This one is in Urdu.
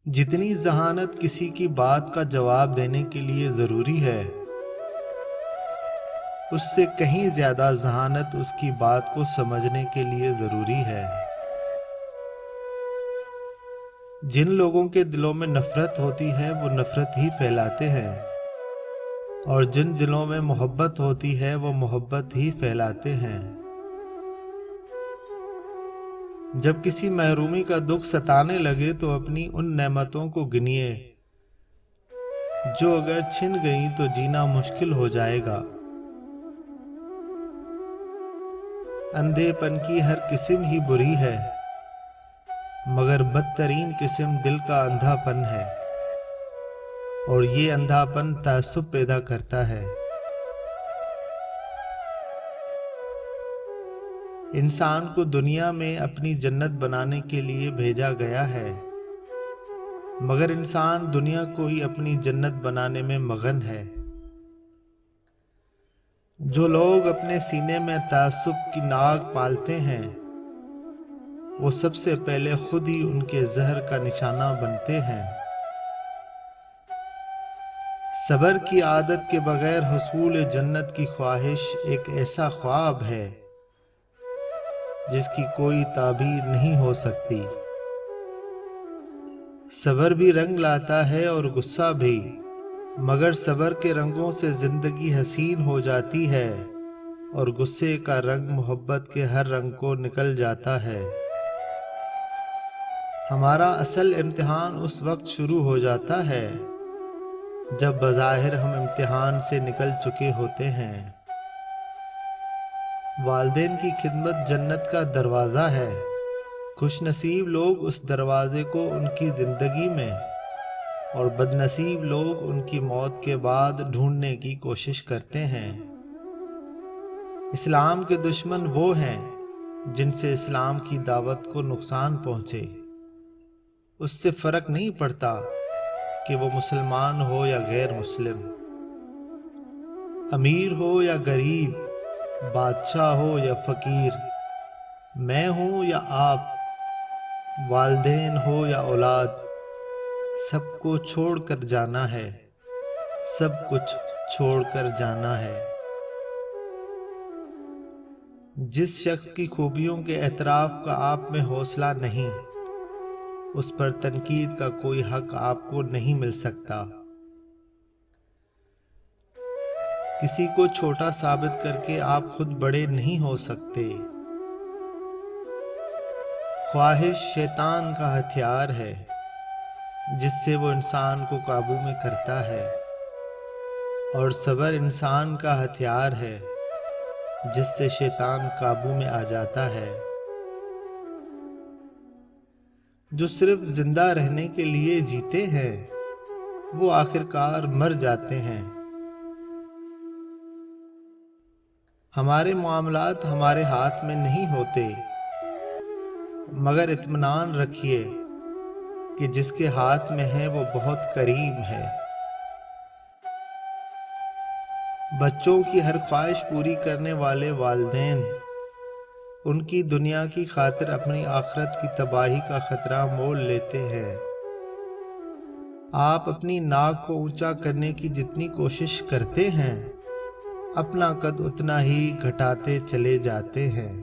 جتنی ذہانت کسی کی بات کا جواب دینے کے لیے ضروری ہے، اس سے کہیں زیادہ ذہانت اس کی بات کو سمجھنے کے لیے ضروری ہے۔ جن لوگوں کے دلوں میں نفرت ہوتی ہے وہ نفرت ہی پھیلاتے ہیں، اور جن دلوں میں محبت ہوتی ہے وہ محبت ہی پھیلاتے ہیں۔ جب کسی محرومی کا دکھ ستانے لگے تو اپنی ان نعمتوں کو گنیے جو اگر چھن گئیں تو جینا مشکل ہو جائے گا۔ اندھے پن کی ہر قسم ہی بری ہے، مگر بدترین قسم دل کا اندھا پن ہے، اور یہ اندھا پن تعصب پیدا کرتا ہے۔ انسان کو دنیا میں اپنی جنت بنانے کے لیے بھیجا گیا ہے، مگر انسان دنیا کو ہی اپنی جنت بنانے میں مگن ہے۔ جو لوگ اپنے سینے میں تعصب کی ناگ پالتے ہیں، وہ سب سے پہلے خود ہی ان کے زہر کا نشانہ بنتے ہیں۔ صبر کی عادت کے بغیر حصول جنت کی خواہش ایک ایسا خواب ہے جس کی کوئی تعبیر نہیں ہو سکتی۔ صبر بھی رنگ لاتا ہے اور غصہ بھی، مگر صبر کے رنگوں سے زندگی حسین ہو جاتی ہے، اور غصے کا رنگ محبت کے ہر رنگ کو نکل جاتا ہے۔ ہمارا اصل امتحان اس وقت شروع ہو جاتا ہے جب بظاہر ہم امتحان سے نکل چکے ہوتے ہیں۔ والدین کی خدمت جنت کا دروازہ ہے۔ خوش نصیب لوگ اس دروازے کو ان کی زندگی میں، اور بد نصیب لوگ ان کی موت کے بعد ڈھونڈنے کی کوشش کرتے ہیں۔ اسلام کے دشمن وہ ہیں جن سے اسلام کی دعوت کو نقصان پہنچے۔ اس سے فرق نہیں پڑتا کہ وہ مسلمان ہو یا غیر مسلم، امیر ہو یا غریب، بادشاہ ہو یا فقیر، میں ہوں یا آپ، والدین ہو یا اولاد، سب کو چھوڑ کر جانا ہے، سب کچھ چھوڑ کر جانا ہے۔ جس شخص کی خوبیوں کے اعتراف کا آپ میں حوصلہ نہیں، اس پر تنقید کا کوئی حق آپ کو نہیں مل سکتا۔ کسی کو چھوٹا ثابت کر کے آپ خود بڑے نہیں ہو سکتے۔ خواہش شیطان کا ہتھیار ہے جس سے وہ انسان کو قابو میں کرتا ہے، اور صبر انسان کا ہتھیار ہے جس سے شیطان قابو میں آ جاتا ہے۔ جو صرف زندہ رہنے کے لیے جیتے ہیں وہ آخرکار مر جاتے ہیں۔ ہمارے معاملات ہمارے ہاتھ میں نہیں ہوتے، مگر اطمینان رکھیے کہ جس کے ہاتھ میں ہے وہ بہت کریم ہے۔ بچوں کی ہر خواہش پوری کرنے والے والدین ان کی دنیا کی خاطر اپنی آخرت کی تباہی کا خطرہ مول لیتے ہیں۔ آپ اپنی ناک کو اونچا کرنے کی جتنی کوشش کرتے ہیں، اپنا قد اتنا ہی گھٹاتے چلے جاتے ہیں۔